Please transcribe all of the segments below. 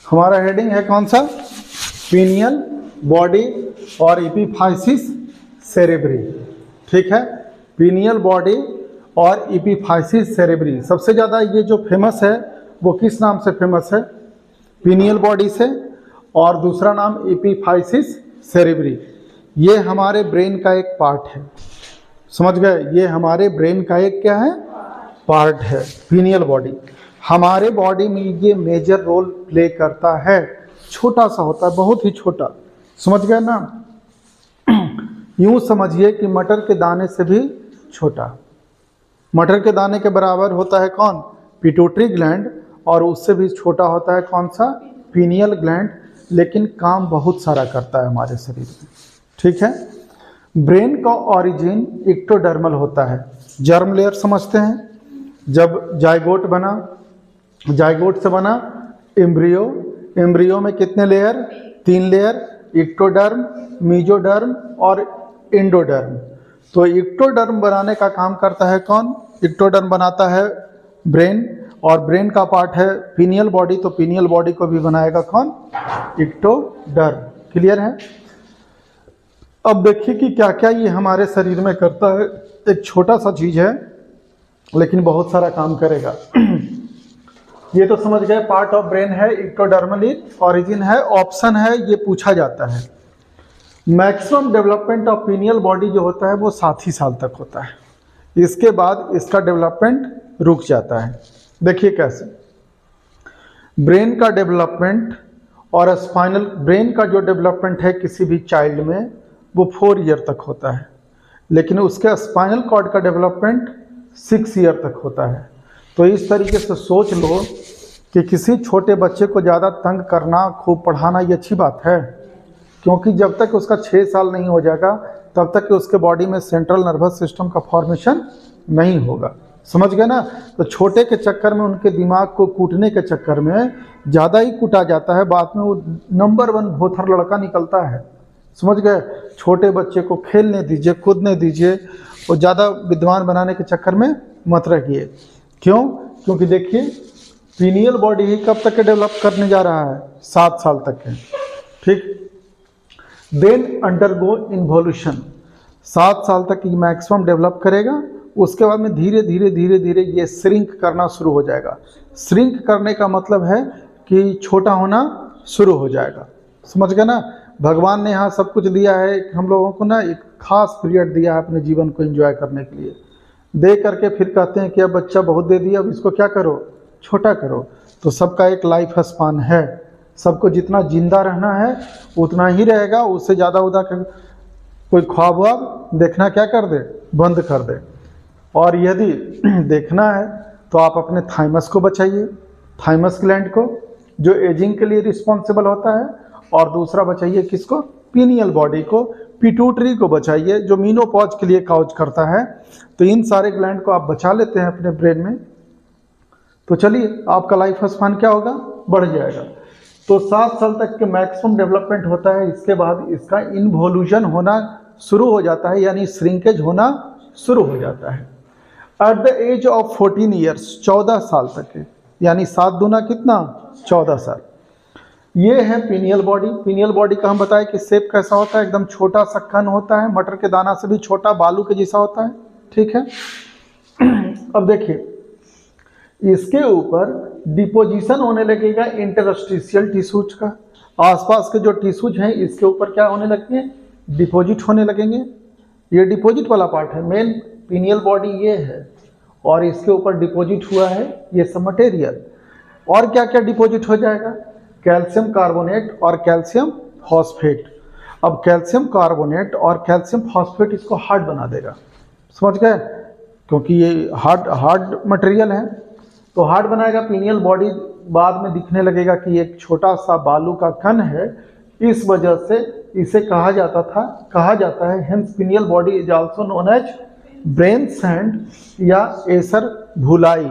हमारा हेडिंग है कौन सा? पीनियल बॉडी और एपिफाइसिस सेरेब्री। ठीक है, पीनियल बॉडी और एपिफाइसिस सेरेब्री। सबसे ज़्यादा ये जो फेमस है वो किस नाम से फेमस है? पीनियल बॉडी से, और दूसरा नाम एपिफाइसिस सेरेब्री। ये हमारे ब्रेन का एक पार्ट है, समझ गए? ये हमारे ब्रेन का एक क्या है? पार्ट है पीनियल बॉडी। हमारे बॉडी में ये मेजर रोल प्ले करता है। छोटा सा होता है, बहुत ही छोटा, समझ गए ना? यूं समझिए कि मटर के दाने से भी छोटा। मटर के दाने के बराबर होता है कौन? पिट्यूटरी ग्लैंड, और उससे भी छोटा होता है कौन सा? Pineal gland. लेकिन काम बहुत सारा करता है हमारे शरीर में। ठीक है, ब्रेन का ओरिजिन एक्टोडर्मल होता है। जर्म लेयर समझते हैं? जब जाइगोट बना, जाइगोट से बना एम्ब्रियो, एम्ब्रियो में कितने लेयर? 3 लेयर, एक्टोडर्म, मेसोडर्म और एंडोडर्म। तो एक्टोडर्म बनाने का काम करता है कौन? एक्टोडर्म बनाता है ब्रेन, और ब्रेन का पार्ट है पीनियल बॉडी, तो पीनियल बॉडी को भी बनाएगा कौन? एक्टोडर्म। क्लियर है? अब देखिए कि क्या क्या ये हमारे शरीर में करता है। एक छोटा सा चीज है लेकिन बहुत सारा काम करेगा। ये तो समझ गए, पार्ट ऑफ ब्रेन है, एक्टोडर्मल ओरिजिन है, ऑप्शन है, ये पूछा जाता है। Maximum development of pineal body जो होता है वो 7 ही साल तक होता है। इसके बाद इसका डेवलपमेंट रुक जाता है। देखिए कैसे ब्रेन का डेवलपमेंट और स्पाइनल, ब्रेन का जो डेवलपमेंट है किसी भी चाइल्ड में वो 4 ईयर तक होता है, लेकिन उसके स्पाइनल कॉर्ड का डेवलपमेंट 6 ईयर तक होता है। तो इस तरीके से सोच लो कि किसी छोटे बच्चे को ज़्यादा तंग करना, खूब पढ़ाना ये अच्छी बात है, क्योंकि जब तक उसका 6 साल नहीं हो जाएगा तब तक उसके बॉडी में सेंट्रल नर्वस सिस्टम का फॉर्मेशन नहीं होगा। समझ गए ना? तो छोटे के चक्कर में, उनके दिमाग को कूटने के चक्कर में ज़्यादा ही कूटा जाता है, बाद में वो नंबर 1 भोथर लड़का निकलता है। समझ गए? छोटे बच्चे को खेलने दीजिए, कूदने दीजिए, और ज़्यादा विद्वान बनाने के चक्कर में मत रखिए। क्यों? क्योंकि देखिए पीनियल बॉडी ही कब तक के डेवलप करने जा रहा है? 7 साल तक है। ठीक, देन अंडरगो इन्वोल्यूशन। 7 साल तक ये मैक्सिमम डेवलप करेगा। उसके बाद में धीरे धीरे धीरे धीरे ये श्रिंक करना शुरू हो जाएगा। श्रिंक करने का मतलब है कि छोटा होना शुरू हो जाएगा। समझ गए ना? भगवान ने यहाँ सब कुछ दिया है, हम लोगों को ना एक खास पीरियड दिया है अपने जीवन को एंजॉय करने के लिए। दे करके फिर कहते हैं कि अब बच्चा बहुत दे दिया, अब इसको क्या करो? छोटा करो। तो सबका एक लाइफ स्पान है, सबको जितना जिंदा रहना है उतना ही रहेगा। उससे ज़्यादा उदा कोई ख्वाब वाब देखना क्या कर दे? बंद कर दे। और यदि देखना है तो आप अपने थाइमस को बचाइए, थाइमस ग्लैंड को, जो एजिंग के लिए रिस्पॉन्सिबल होता है, और दूसरा बचाइए किसको? पीनियल बॉडी को, पिट्यूटरी को बचाइए जो मीनोपॉज के लिए काउज करता है। तो इन सारे ग्लैंड को आप बचा लेते हैं अपने ब्रेन में, तो चलिए आपका लाइफ स्पान क्या होगा? बढ़ जाएगा। तो 7 साल तक के मैक्सिमम डेवलपमेंट होता है। इसके बाद इसका इन्वोल्यूशन होना शुरू हो जाता है, यानी श्रिंकेज होना शुरू हो जाता है। At the age of 14 years, 14 साल तक है, यानी 7 दूना कितना? 14 साल। ये है पीनियल बॉडी। पीनियल बॉडी का हम बताएं कि शेप कैसा होता है? एकदम छोटा सा कण होता है, मटर के दाना से भी छोटा, बालू के जैसा होता है। ठीक है, अब देखिए इसके ऊपर डिपोजिशन होने लगेगा इंटरस्टिशियल टिश्यूज का। आसपास के जो टिश्यूज हैं इसके ऊपर क्या होने लगते हैं? डिपॉजिट होने लगेंगे। ये डिपॉजिट वाला पार्ट है, मेन पीनियल बॉडी ये है, और इसके ऊपर डिपॉजिट हुआ है ये सब मटेरियल। और क्या क्या डिपॉजिट हो जाएगा? कैल्शियम कार्बोनेट और कैल्शियम फॉस्फेट। अब कैल्शियम कार्बोनेट और कैल्शियम फॉस्फेट इसको हार्ड बना देगा। समझ गए? क्योंकि ये हार्ड मटेरियल है, तो हार्ड बनाएगा। पीनियल बॉडी बाद में दिखने लगेगा कि एक छोटा सा बालू का कण है, इस वजह से इसे कहा जाता है hence pineal body is also known as brain sand या एसर भुलाई,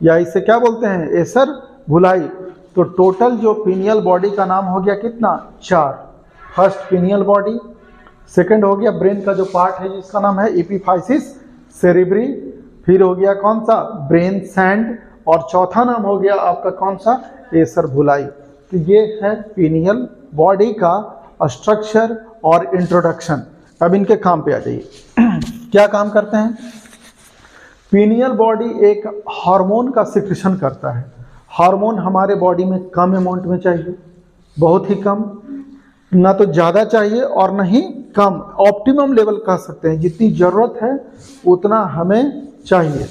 या इसे क्या बोलते हैं? एसर भुलाई। तो टोटल जो पीनियल बॉडी का नाम हो गया कितना? 4। फर्स्ट पीनियल बॉडी, सेकंड हो गया ब्रेन का जो पार्ट है जिसका नाम है एपिफाइसिस सेरेब्री, फिर हो गया कौन सा? ब्रेन सैंड, और चौथा नाम हो गया आपका कौन सा? एसर भुलाई। तो ये है पीनियल बॉडी का स्ट्रक्चर और इंट्रोडक्शन। अब इनके काम पे आ जाइए। क्या काम करते हैं? पीनियल बॉडी एक हार्मोन का सिक्रेशन करता है। हार्मोन हमारे बॉडी में कम अमाउंट में चाहिए, बहुत ही कम, ना तो ज़्यादा चाहिए और ना ही कम, ऑप्टिमम लेवल कह सकते हैं, जितनी ज़रूरत है उतना हमें चाहिए।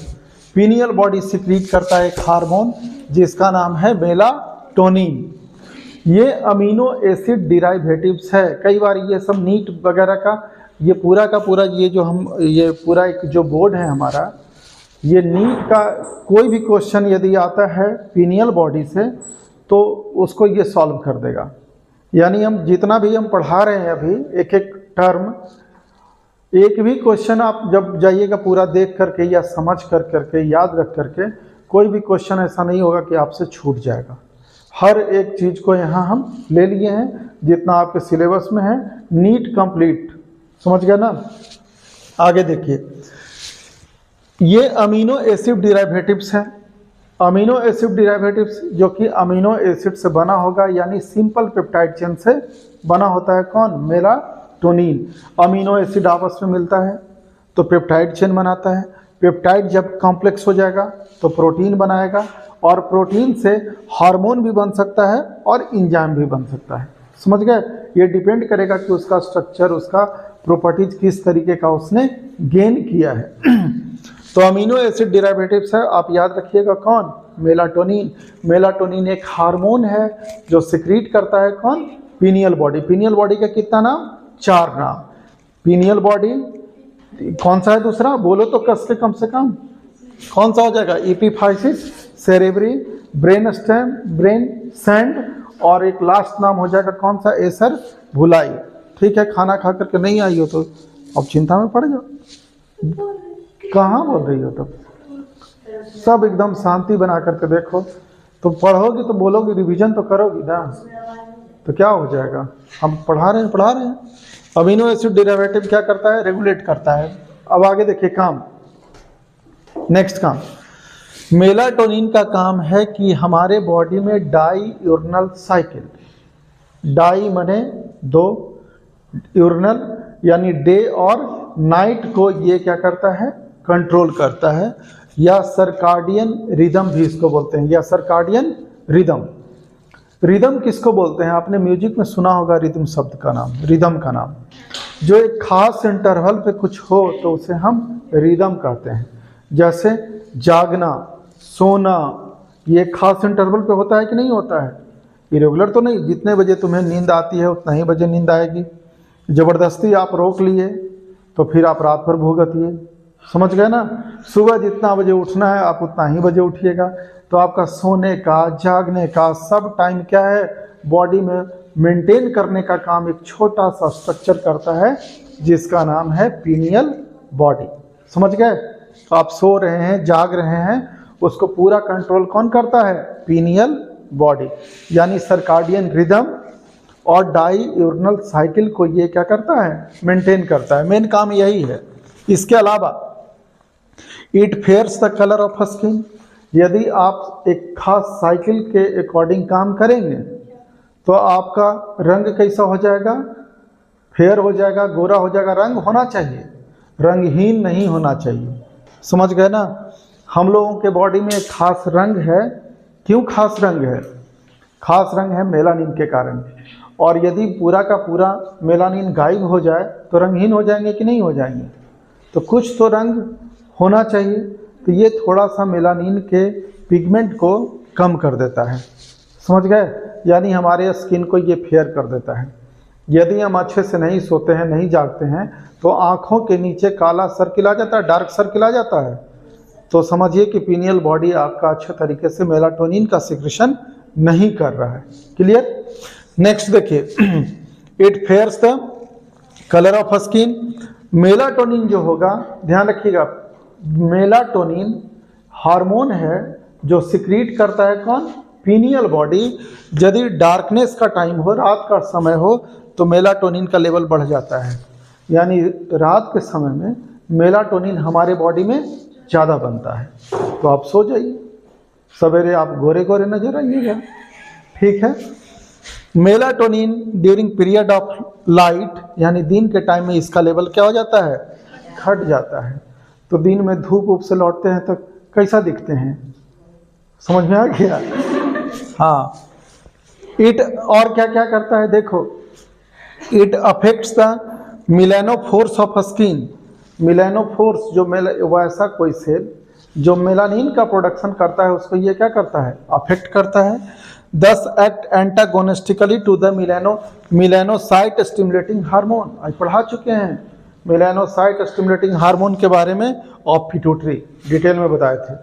पीनियल बॉडी सिक्रीट करता है एक हार्मोन जिसका नाम है मेलाटोनिन। ये अमीनो एसिड डिराइवेटिव्स है। कई बार ये सब नीट वगैरह का ये पूरा का पूरा ये पूरा एक जो बोर्ड है हमारा, ये नीट का कोई भी क्वेश्चन यदि आता है पीनियल बॉडी से तो उसको ये सॉल्व कर देगा। यानी हम जितना भी हम पढ़ा रहे हैं अभी एक एक टर्म, एक भी क्वेश्चन आप जब जाइएगा पूरा देख करके या समझ कर करके याद रख करके, कोई भी क्वेश्चन ऐसा नहीं होगा कि आपसे छूट जाएगा। हर एक चीज़ को यहाँ हम ले लिए हैं जितना आपके सिलेबस में है, नीट कंप्लीट। समझ गया ना? आगे देखिए, ये अमीनो एसिड डिराइवेटिव्स हैं। अमीनो एसिड डिराइवेटिव्स जो कि अमीनो एसिड से बना होगा, यानी सिंपल पेप्टाइड चेन से बना होता है। कौन? मेलाटोनिन। अमीनो एसिड आपस में मिलता है तो पेप्टाइड चेन बनाता है। पेप्टाइड जब कॉम्प्लेक्स हो जाएगा तो प्रोटीन बनाएगा, और प्रोटीन से हार्मोन भी बन सकता है और इंजाइम भी बन सकता है। समझ गए? ये डिपेंड करेगा कि उसका स्ट्रक्चर, उसका प्रॉपर्टीज किस तरीके का उसने गेन किया है। तो अमीनो एसिड डिराइवेटिव्स है, आप याद रखिएगा। कौन? मेलाटोनिन। मेलाटोनिन एक हार्मोन है जो सिक्रीट करता है। कौन? Pineal body. पीनियल बॉडी का कितना नाम? 4 नाम। पीनियल बॉडी कौन सा है? दूसरा बोलो तो कस के कम से कम कौन सा हो जाएगा? Epiphysis cerebri, brain stem, brain sand, और एक लास्ट नाम हो जाएगा कौन सा? एसर भुलाई। ठीक है, खाना खा करके नहीं आई हो तो अब चिंता में पड़ जाओ। कहाँ बोल रही हो तब? सब एकदम शांति बना करके देखो, तो पढ़ोगी तो बोलोगी, रिवीजन तो करोगी ना, तो क्या हो जाएगा? हम पढ़ा रहे हैं। अमीनो एसिड डेरिवेटिव क्या करता है? रेगुलेट करता है। अब आगे देखिए काम, नेक्स्ट काम। मेलाटोनिन का काम है कि हमारे बॉडी में डाईयूरनल साइकिल, डाई माने 2, यूरनल यानी डे और नाइट को ये क्या करता है? कंट्रोल करता है, या सर्काडियन रिदम भी इसको बोलते हैं, या सर्काडियन रिदम। रिदम किसको बोलते हैं? आपने म्यूजिक में सुना होगा रिदम शब्द का नाम, रिदम का नाम। जो एक खास इंटरवल पे कुछ हो तो उसे हम रिदम कहते हैं। जैसे जागना, सोना, ये खास इंटरवल पे होता है कि नहीं होता है? इरेगुलर तो नहीं, जितने बजे तुम्हें नींद आती है उतना ही बजे नींद आएगी। ज़बरदस्ती आप रोक लिए तो फिर आप रात भर भुगतिए। समझ गए ना? सुबह जितना बजे उठना है आप उतना ही बजे उठिएगा। तो आपका सोने का, जागने का सब टाइम क्या है? बॉडी में मेंटेन करने का काम एक छोटा सा स्ट्रक्चर करता है जिसका नाम है पीनियल बॉडी। समझ गए? तो आप सो रहे हैं, जाग रहे हैं, उसको पूरा कंट्रोल कौन करता है? Pineal body. यानी सर्काडियन रिदम और डाईयूरनल साइकिल को ये क्या करता है? मेंटेन करता है। मेन काम यही है। इसके अलावा it fairs the colour of skin. यदि आप एक खास साइकिल के अकॉर्डिंग काम करेंगे तो आपका रंग कैसा हो जाएगा? फेयर हो जाएगा, गोरा हो जाएगा। रंग होना चाहिए, रंगहीन नहीं होना चाहिए। समझ गए ना? हम लोगों के बॉडी में एक खास रंग है। क्यों खास रंग है? खास रंग है मेलानिन के कारण। और यदि पूरा का पूरा मेलानिन गायब हो जाए तो रंगहीन हो जाएंगे कि नहीं हो जाएंगे? तो कुछ तो रंग होना चाहिए। तो ये थोड़ा सा मेलानिन के पिगमेंट को कम कर देता है। समझ गए? यानी हमारे स्किन को ये फेयर कर देता है। यदि हम अच्छे से नहीं सोते हैं, नहीं जागते हैं, तो आँखों के नीचे काला सर्किल आ जाता है, डार्क सर्किल आ जाता है। तो समझिए कि पीनियल बॉडी आपका अच्छे तरीके से मेलाटोनिन का सिक्रेशन नहीं कर रहा है। क्लियर? नेक्स्ट देखिए, it fairs the colour of skin. Melatonin जो होगा, ध्यान रखिएगा, मेलाटोनिन हार्मोन है जो सिक्रीट करता है कौन? Pineal body. यदि डार्कनेस का टाइम हो, रात का समय हो, तो मेलाटोनिन का लेवल बढ़ जाता है। यानी रात के समय में मेलाटोनिन हमारे बॉडी में ज़्यादा बनता है। तो आप सो जाइए, सवेरे आप गोरे गोरे नजर आइएगा। ठीक है? Melatonin during period of light, यानी दिन के टाइम में इसका लेवल क्या हो जाता है, घट जाता है। तो दिन में धूप उप से लौटते हैं तो कैसा दिखते हैं, समझ में आ गया। हाँ, इट और क्या क्या करता है देखो, it affects the melanophores of skin. Melanophores जो वैसा कोई सेल जो मेलानिन का प्रोडक्शन करता है उसको ये क्या करता है, अफेक्ट करता है। Thus act antagonistically to the melanocyte stimulating hormone. आज पढ़ा चुके हैं मिलेनोसाइट स्टिमुलेटिंग हार्मोन के बारे में, और पिट्यूटरी डिटेल में बताए थे।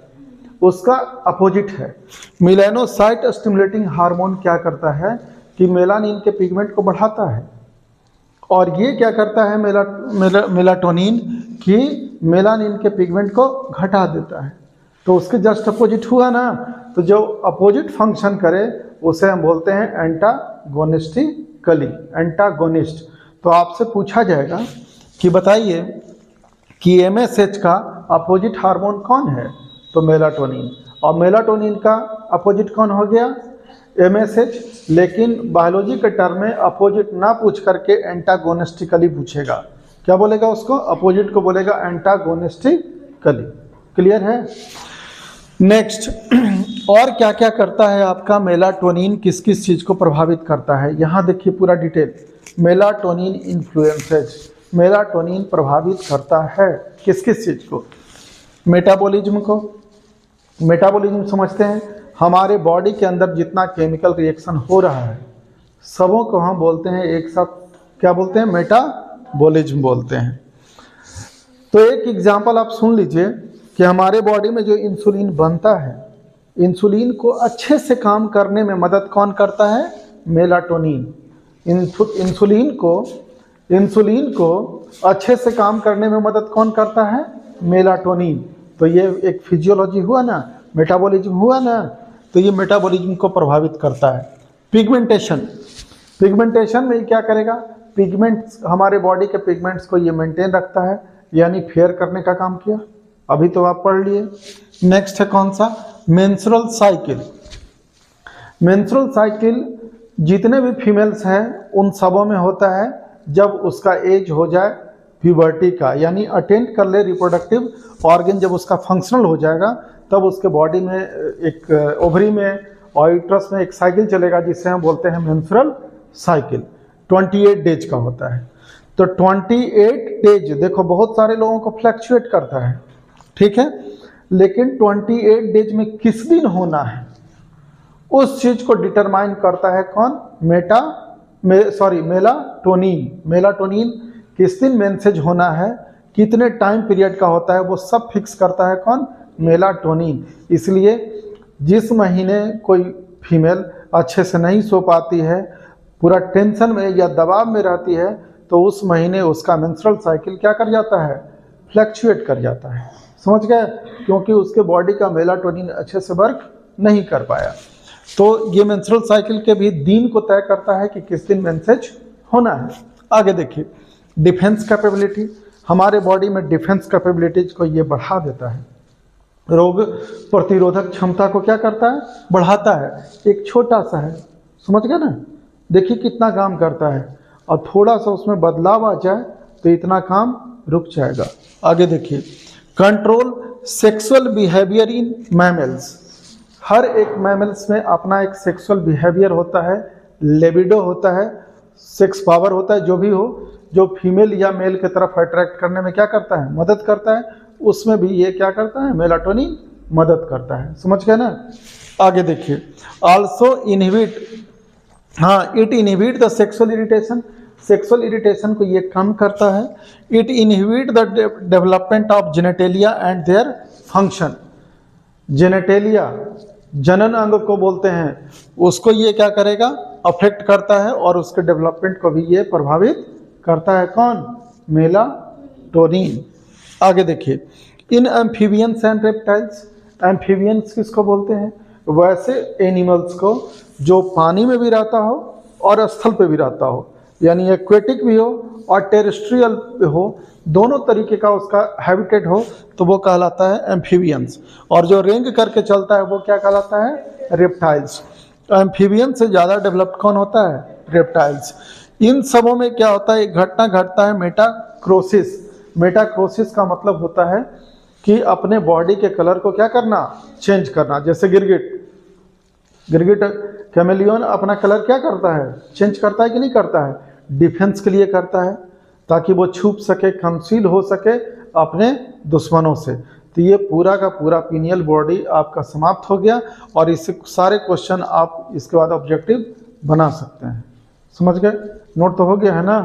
उसका अपोजिट है। मिलेनोसाइट स्टिमुलेटिंग हार्मोन क्या करता है कि मेलानिन के पिगमेंट को बढ़ाता है, और ये क्या करता है मेलाटोनिन कि मेलानिन के पिगमेंट को घटा देता है। तो उसके जस्ट अपोजिट हुआ ना, तो जो अपोजिट फंक्शन करे उसे हम बोलते हैं एंटागोनिस्टिकली, एंटागोनिस्ट। तो आपसे पूछा जाएगा कि बताइए कि एमएसएच का अपोजिट हार्मोन कौन है, तो मेलाटोनिन, और मेलाटोनिन का अपोजिट कौन हो गया, एमएसएच। लेकिन बायोलॉजी के टर्म में अपोजिट ना पूछ करके एंटागोनिस्टिकली पूछेगा। क्या बोलेगा उसको, अपोजिट को बोलेगा एंटागोनिस्टिकली। क्लियर है। नेक्स्ट, और क्या क्या करता है आपका मेलाटोनिन, किस किस चीज़ को प्रभावित करता है, यहाँ देखिए पूरा डिटेल। मेलाटोनिन इन्फ्लुएंसेज, मेलाटोनिन प्रभावित करता है किस किस चीज़ को, मेटाबॉलिज्म को। मेटाबॉलिज्म समझते हैं, हमारे बॉडी के अंदर जितना केमिकल रिएक्शन हो रहा है सबों को हम बोलते हैं एक साथ, क्या बोलते हैं, मेटाबॉलिज्म बोलते हैं। तो एक एग्जांपल आप सुन लीजिए कि हमारे बॉडी में जो इंसुलिन बनता है, इंसुलिन को अच्छे से काम करने में मदद कौन करता है, मेलाटोनिन। इंसुलिन को अच्छे से काम करने में मदद कौन करता है, मेलाटोनिन। तो ये एक फिजियोलॉजी हुआ ना, मेटाबॉलिज्म हुआ ना, तो ये मेटाबॉलिज्म को प्रभावित करता है। पिगमेंटेशन, पिगमेंटेशन में क्या करेगा, पिगमेंट्स, हमारे बॉडी के पिगमेंट्स को ये मेंटेन रखता है, यानी फेयर करने का काम किया, अभी तो आप पढ़ लिए। नेक्स्ट है कौन सा, मेंस्ट्रुअल साइकिल। मेंस्ट्रुअल साइकिल जितने भी फीमेल्स हैं उन सबों में होता है जब उसका एज हो जाए प्यूबर्टी का, यानी अटेंड कर ले रिप्रोडक्टिव ऑर्गन, जब उसका फंक्शनल हो जाएगा तब उसके बॉडी में एक ओवरी में और यूट्रस में एक साइकिल चलेगा जिसे हम बोलते हैं मेंस्ट्रुअल साइकिल। 28 डेज का होता है। तो 28 डेज देखो बहुत सारे लोगों को फ्लक्चुएट करता है, ठीक है, लेकिन 28 डेज में किस दिन होना है उस चीज को डिटरमाइन करता है कौन, मेलाटोनिन। मेलाटोनिन किस दिन मेंसेज होना है, कितने टाइम पीरियड का होता है, वो सब फिक्स करता है कौन, मेलाटोनिन। इसलिए जिस महीने कोई फीमेल अच्छे से नहीं सो पाती है, पूरा टेंशन में या दबाव में रहती है, तो उस महीने उसका मेंस्ट्रुअल साइकिल क्या कर जाता है, फ्लक्चुएट कर जाता है। समझ गए, क्योंकि उसके बॉडी का मेलाटोनिन अच्छे से वर्क नहीं कर पाया। तो ये मेंस्ट्रुअल साइकिल के भी दिन को तय करता है कि किस दिन मेंसेज होना है। आगे देखिए, डिफेंस कैपेबिलिटी, हमारे बॉडी में डिफेंस कैपेबिलिटीज को ये बढ़ा देता है, रोग प्रतिरोधक क्षमता को क्या करता है, बढ़ाता है। एक छोटा सा है, समझ गए ना, देखिए कितना काम करता है, और थोड़ा सा उसमें बदलाव आ जाए तो इतना काम रुक जाएगा। आगे देखिए, control sexual behaviour in mammals. हर एक मैमल्स में अपना एक सेक्सुअल बिहेवियर होता है, लिबिडो होता है, सेक्स पावर होता है, जो भी हो, जो फीमेल या मेल की तरफ अट्रैक्ट करने में क्या करता है, मदद करता है। उसमें भी ये क्या करता है, मेलाटोनिन मदद करता है। समझ गए ना। आगे देखिए, आल्सो इनहिबिट, हाँ, it inhibit the sexual irritation. Sexual irritation को ये कम करता है। It inhibit the development of genitalia and their function. Genitalia जनन अंग को बोलते हैं, उसको ये क्या करेगा, अफेक्ट करता है, और उसके डेवलपमेंट को भी ये प्रभावित करता है कौन, मेलाटोनिन। आगे देखिए, in amphibians and reptiles. Amphibians किसको बोलते हैं, वैसे एनिमल्स को जो पानी में भी रहता हो और स्थल पे भी रहता हो, यानी एक्वेटिक भी हो और टेरेस्ट्रियल हो, दोनों तरीके का उसका हैबिटेट हो, तो वो कहलाता है एम्फीबियंस। और जो रेंग करके चलता है वो क्या कहलाता है, रेप्टाइल्स। एम्फीबियन से ज़्यादा डेवलप्ड कौन होता है? रेप्टाइल्स। इन सबों में क्या होता है? एक घटना घटता है मेटाक्रोसिस। मेटाक्रोसिस का मतलब होता है कि अपने बॉडी के कलर को क्या करना? चेंज करना। जैसे गिरगिट, गिरगिट कैमेलियन अपना कलर क्या करता है? चेंज करता है कि नहीं करता है? डिफेंस के लिए करता है, ताकि वो छुप सके, कंसील हो सके अपने दुश्मनों से। तो ये पूरा का पूरा पिनियल बॉडी आपका समाप्त हो गया, और इससे सारे क्वेश्चन आप इसके बाद ऑब्जेक्टिव बना सकते हैं। समझ गए? नोट तो हो गया है ना?